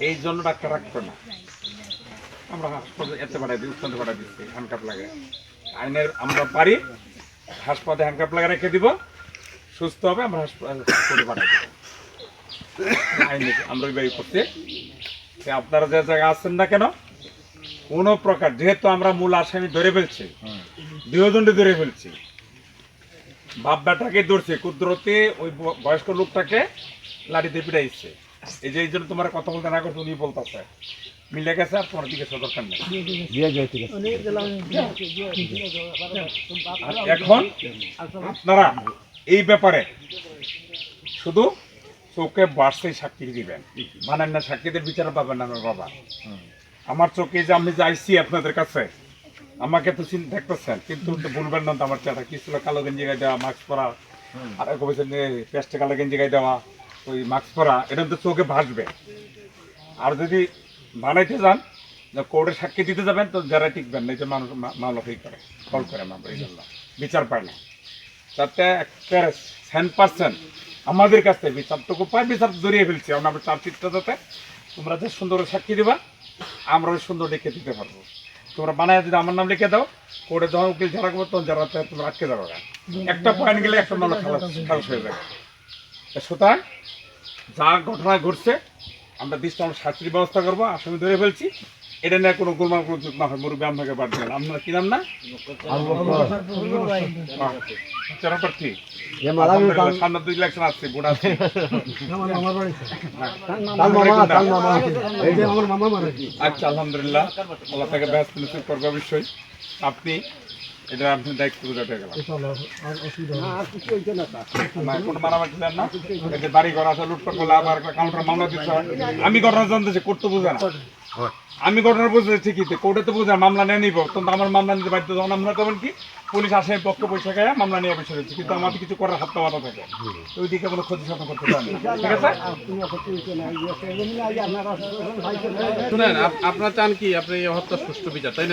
এই জন্য ডাক্তার রাখতো না, আমরা হাসপাতালে এতে পাঠাই দিই, উত্তর পাঠাই দিচ্ছি হ্যান্ডকাপ লাগে আইনের, আমরা পারি হাসপাতালে হ্যান্ডকাপ লাগে রেখে দিব, সুস্থ হবে আমরা হাসপাতালে পাঠাই দিব। আইনে আমরা ওইভাবে করছি। আপনারা যে জায়গায় আছেন না কেন, কোনো প্রকার, যেহেতু আমরা মূল আসামি ধরে ফেলছি, গৃহদণ্ডে ধরে ফেলছি, বাপ বেটাকে ধরছে, কুদরতে ওই বয়স্ক লোকটাকে লাঠিতে পিটাইছে, এই যে এই জন্য তোমার কথা বলতে না করছে, উনি বলতেছে মিলে গেছে, আর তোমার দিকে দরকার নেই। এখন আপনারা এই ব্যাপারে শুধু চোখে বাড়ছে সাক্ষী দিবেন, মানেন না সাক্ষীদের বিচার পাবেন না। বাবা আমার চোখে যে আমি যাইছি আপনাদের কাছে, আমাকে তো দেখতেছেন, কিন্তু বলবেন না তো আমার চেহারা কি ছিল, কালো গেঞ্জি গায়ে দেওয়া, মাস্ক পরা, আর এক বলছেন পেস্টে কালো গেঞ্জি গায়ে দেওয়া, ওই মাস্ক পরা, এটা তো চোখে ভাসবে। আর যদি বানাইতে যান, কোর্টে সাক্ষী দিতে যাবেন, তো যারা টিকবেন না, এই যে মানুষ মামলা ফেক করে, কল করে আমরা এই জন্য বিচার পায় না, তাতে 100% আমাদের কাছ থেকে বিচারটুকু পাই, বিচার জড়িয়ে ফেলছি। আমরা চার্জশিটটা যাতে তোমরা যে সুন্দর সাক্ষী দিবা, আমরা ওই সুন্দর লিখে দিতে পারবো। তোমরা বানায় যদি আমার নাম লিখে দাও, কোর্টে যখন উকিল যারা করবো তখন যারা তোমরা আটকে যাবো না, একটা পয়েন্ট গেলে একটা মামলা খালাস হয়ে যাবে। সুতরাং যা ঘটনা ঘটছে, আমরা দৃষ্টান্ত শাস্তির ব্যবস্থা করবো, আসামি ধরে ফেলছি, এটা নিয়ে কোনো গোলমাল কোনো যুগ না হয়। মুরব্বী আপনাকে বাদ দেন, আপনার কি নাম? না প্রার্থী সামনে 2 ইলেকশন আসছে, ভোট আসছে। আচ্ছা, আলহামদুলিল্লাহ, আল্লাহ তাকে ব্যস্ত নসিব করবে অবশ্যই। আপনি এটা আপনি দায়িত্ব বুঝাতে গেলাম, কোনো মারামারি দেন না, এই যে বাড়ি ঘর আছে লুটপাট করলে আবার কাউন্টার মামলা দিতে হয়। আমি ঘটনা জানতেছি, করতে বুঝে না, আমি ঘটনা বুঝতে ঠিকই, কোর্টে তো বুঝে মামলা নিয়ে নিব, তখন আমার মামলা নিতে বাধ্য। তখন আমরা তখন কি পুলিশ আসে পক্ষে পয়সা খায় মামলা নিয়ে বসে রয়েছে, কিন্তু আমাদের কিছু করার হাত পাওয়া থাকে, ওই দিকে কোনো ক্ষতি সাধন করতে পারে না। ঠিক আছে, শুনেন, আপনারা চান কি আপনি এই হত্যা সুষ্ঠু বিচার, তাই না?